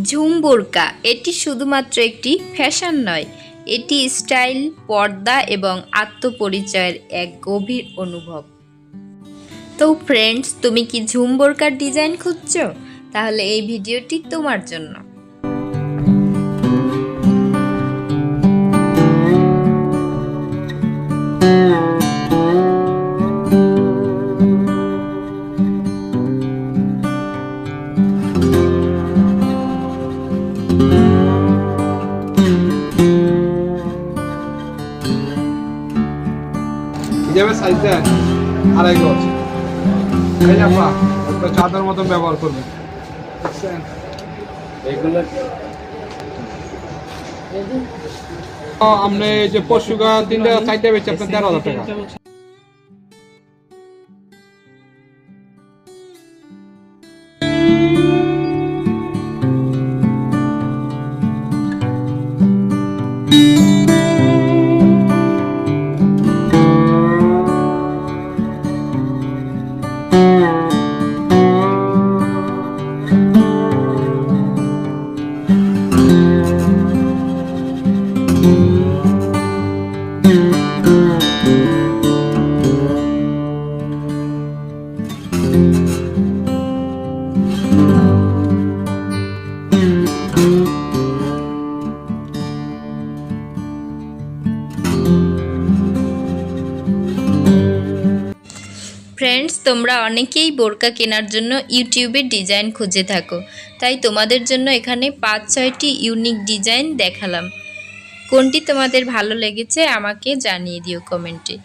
ঝুম বোরকা এটি শুধুমাত্র একটি ফ্যাশন নয়, এটি স্টাইল, পর্দা এবং আত্মপরিচয়ের এক গভীর অনুভব। তো ফ্রেন্ডস, তুমি কি ঝুম বোরকার ডিজাইন খুঁজছো? তাহলে এই ভিডিওটি তোমার জন্য। হিজাবের সাইজ দেন 2.5 গজ। এই আপা একটা চাদর মতন ব্যবহার করবেন। এগুলো আপনি যে পশুগা 3-4টা বেচে আপনার 13,000 টাকা। ফ্রেন্ডস, তোমরা অনেকেই বোরকা কেনার জন্য ইউটিউবে ডিজাইন খুঁজে থাকো, তাই তোমাদের জন্য এখানে 5-6টি ইউনিক ডিজাইন দেখালাম। কোনটি তোমাদের ভালো লেগেছে আমাকে জানিয়ে দিও কমেন্টে।